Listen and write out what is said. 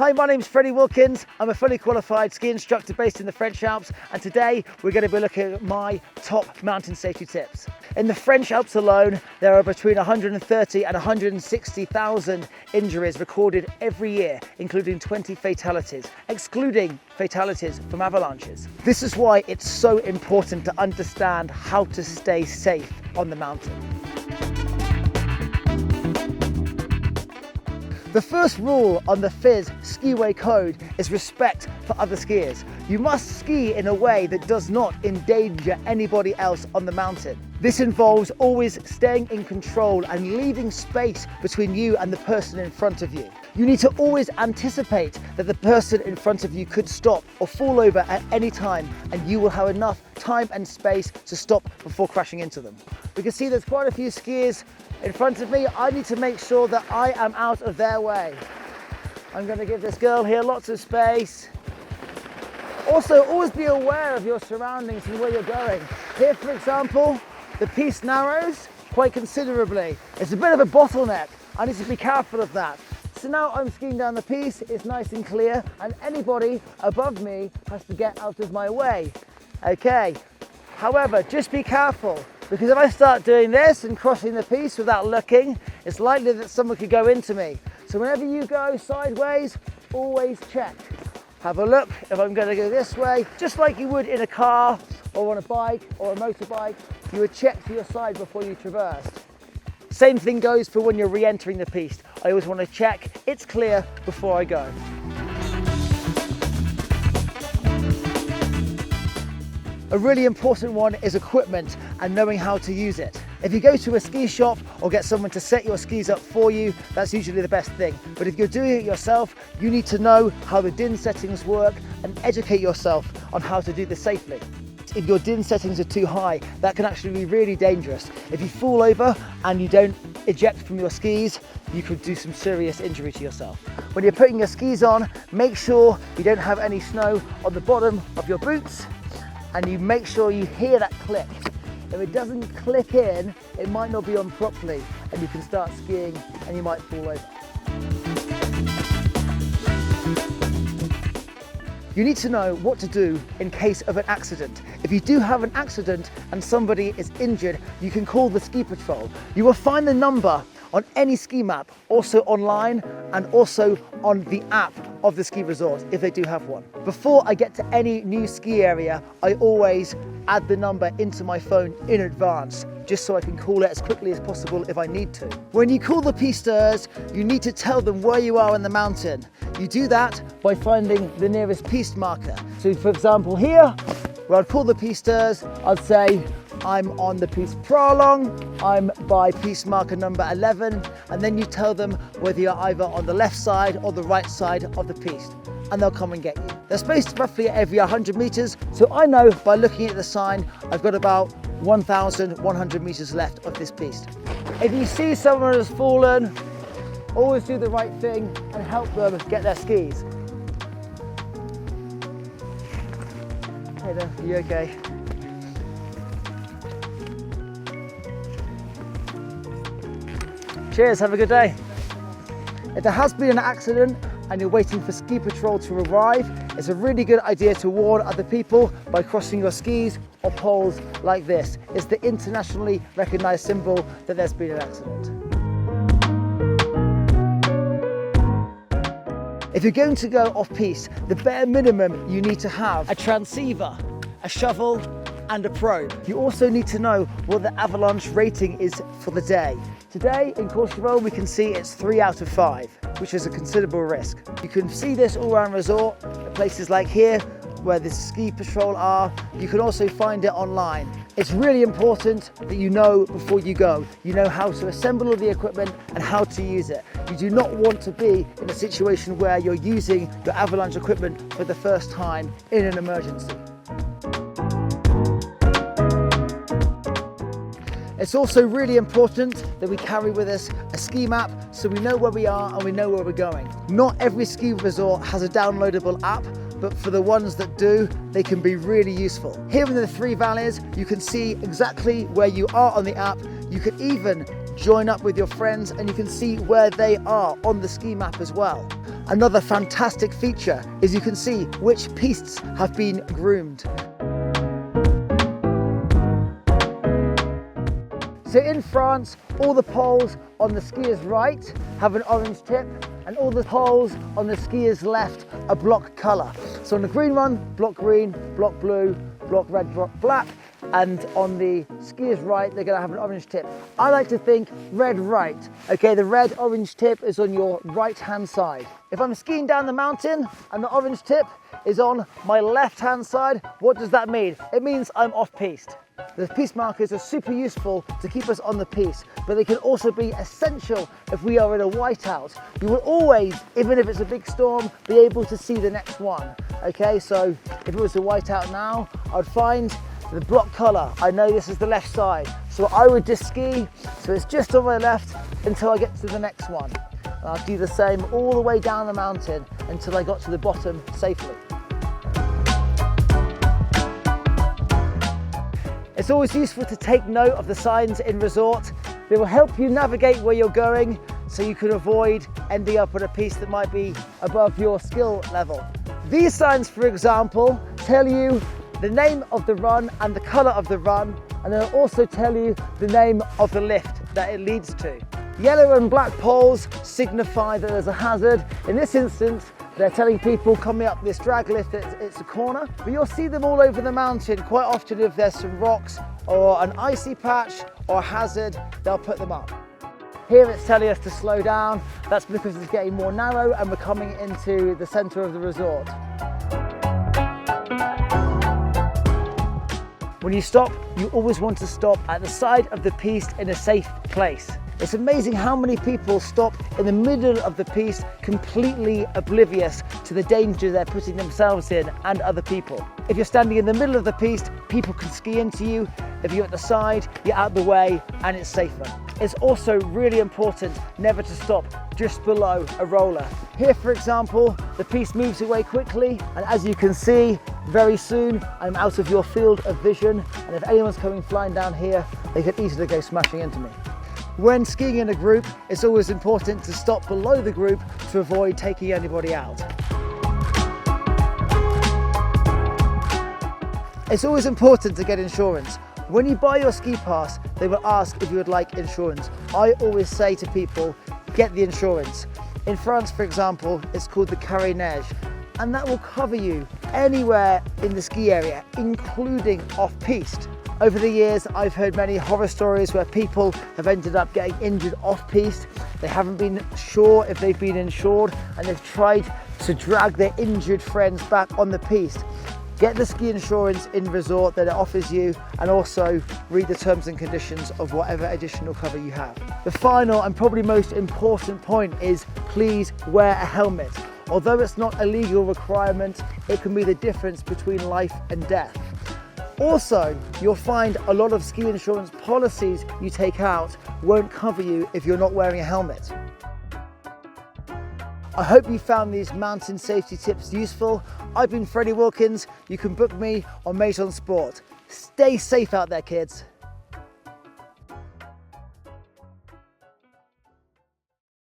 Hi, my name's Freddy Wilkins. I'm a fully qualified ski instructor based in the French Alps, and today we're going to be looking at my top mountain safety tips. In the French Alps alone, there are between 130 and 160,000 injuries recorded every year, including 20 fatalities, excluding fatalities from avalanches. This is why it's so important to understand how to stay safe on the mountain. The first rule on the FIS skiway code is respect for other skiers. You must ski in a way that does not endanger anybody else on the mountain. This involves always staying in control and leaving space between you and the person in front of you. You need to always anticipate that the person in front of you could stop or fall over at any time, and you will have enough time and space to stop before crashing into them. We can see there's quite a few skiers in front of me. I need to make sure that I am out of their way. I'm going to give this girl here lots of space. Also, always be aware of your surroundings and where you're going. Here, for example, the piste narrows quite considerably. It's a bit of a bottleneck. I need to be careful of that. So now I'm skiing down the piste, it's nice and clear, and anybody above me has to get out of my way. Okay, however, just be careful, because if I start doing this and crossing the piste without looking, it's likely that someone could go into me. So whenever you go sideways, always check. Have a look if I'm going to go this way, just like you would in a car or on a bike or a motorbike. You would check to your side before you traversed. Same thing goes for when you're re-entering the piste. I always want to check it's clear before I go. A really important one is equipment and knowing how to use it. If you go to a ski shop or get someone to set your skis up for you, that's usually the best thing. But if you're doing it yourself, you need to know how the DIN settings work and educate yourself on how to do this safely. If your DIN settings are too high, that can actually be really dangerous. If you fall over and you don't eject from your skis, you could do some serious injury to yourself. When you're putting your skis on, make sure you don't have any snow on the bottom of your boots, and you make sure you hear that click. If it doesn't click in, it might not be on properly, and you can start skiing and you might fall over. You need to know what to do in case of an accident. If you do have an accident and somebody is injured, you can call the ski patrol. You will find the number on any ski map, also online and also on the app of the ski resort if they do have one. Before I get to any new ski area, I always add the number into my phone in advance, just so I can call it as quickly as possible if I need to. When you call the pisteurs, you need to tell them where you are in the mountain. You do that by finding the nearest piste marker. So for example here, where I'd call the pisteurs, I'd say, I'm on the piste prolong, I'm by piste marker number 11, and then you tell them whether you're either on the left side or the right side of the piste, and they'll come and get you. They're spaced roughly every 100 meters, so I know by looking at the sign, I've got about 1,100 meters left of this piste. If you see someone has fallen, always do the right thing and help them get their skis. Hey there, are you okay? Cheers, have a good day. If there has been an accident and you're waiting for ski patrol to arrive, it's a really good idea to warn other people by crossing your skis or poles like this. It's the internationally recognized symbol that there's been an accident. If you're going to go off-piste, the bare minimum you need to have a transceiver, a shovel, and a probe. You also need to know what the avalanche rating is for the day. Today in Courchevel we can see it's 3 out of 5, which is a considerable risk. You can see this all around resort, at places like here where the ski patrol are. You can also find it online. It's really important that you know before you go. You know how to assemble all the equipment and how to use it. You do not want to be in a situation where you're using your avalanche equipment for the first time in an emergency. It's also really important that we carry with us a ski map so we know where we are and we know where we're going. Not every ski resort has a downloadable app, but for the ones that do, they can be really useful. Here in the 3 valleys, you can see exactly where you are on the app. You can even join up with your friends and you can see where they are on the ski map as well. Another fantastic feature is you can see which pistes have been groomed. So in France, all the poles on the skier's right have an orange tip, and all the poles on the skier's left are block colour. So on the green one, block green, block blue, block red, block black, and on the skier's right, they're going to have an orange tip. I like to think red right. Okay, the red orange tip is on your right hand side. If I'm skiing down the mountain and the orange tip is on my left hand side, what does that mean? It means I'm off-piste. The piste markers are super useful to keep us on the piste, but they can also be essential if we are in a whiteout. You will always, even if it's a big storm, be able to see the next one. Okay, so if it was a whiteout now, I'd find the block colour. I know this is the left side, so I would just ski so it's just on my left until I get to the next one. And I'll do the same all the way down the mountain until I got to the bottom safely. It's always useful to take note of the signs in resort. They will help you navigate where you're going so you can avoid ending up on a piste that might be above your skill level. These signs, for example, tell you the name of the run and the colour of the run, and they'll also tell you the name of the lift that it leads to. Yellow and black poles signify that there's a hazard. In this instance, they're telling people coming up this drag lift that it's a corner, but you'll see them all over the mountain. Quite often if there's some rocks or an icy patch or a hazard, they'll put them up. Here it's telling us to slow down. That's because it's getting more narrow and we're coming into the centre of the resort. When you stop, you always want to stop at the side of the piste in a safe place. It's amazing how many people stop in the middle of the piste completely oblivious to the danger they're putting themselves in and other people. If you're standing in the middle of the piste, people can ski into you. If you're at the side, you're out the way and it's safer. It's also really important never to stop just below a roller. Here, for example, the piste moves away quickly, and as you can see, very soon I'm out of your field of vision, and if anyone's coming flying down here, they could easily go smashing into me. When skiing in a group, it's always important to stop below the group to avoid taking anybody out. It's always important to get insurance. When you buy your ski pass, they will ask if you would like insurance. I always say to people, get the insurance. In France, for example, it's called the carré neige, and that will cover you anywhere in the ski area, including off-piste. Over the years, I've heard many horror stories where people have ended up getting injured off-piste. They haven't been sure if they've been insured, and they've tried to drag their injured friends back on the piste. Get the ski insurance in resort that it offers you, and also read the terms and conditions of whatever additional cover you have. The final and probably most important point is please wear a helmet. Although it's not a legal requirement, it can be the difference between life and death. Also, you'll find a lot of ski insurance policies you take out won't cover you if you're not wearing a helmet. I hope you found these mountain safety tips useful. I've been Freddie Wilkins. You can book me on Maison Sport. Stay safe out there, kids.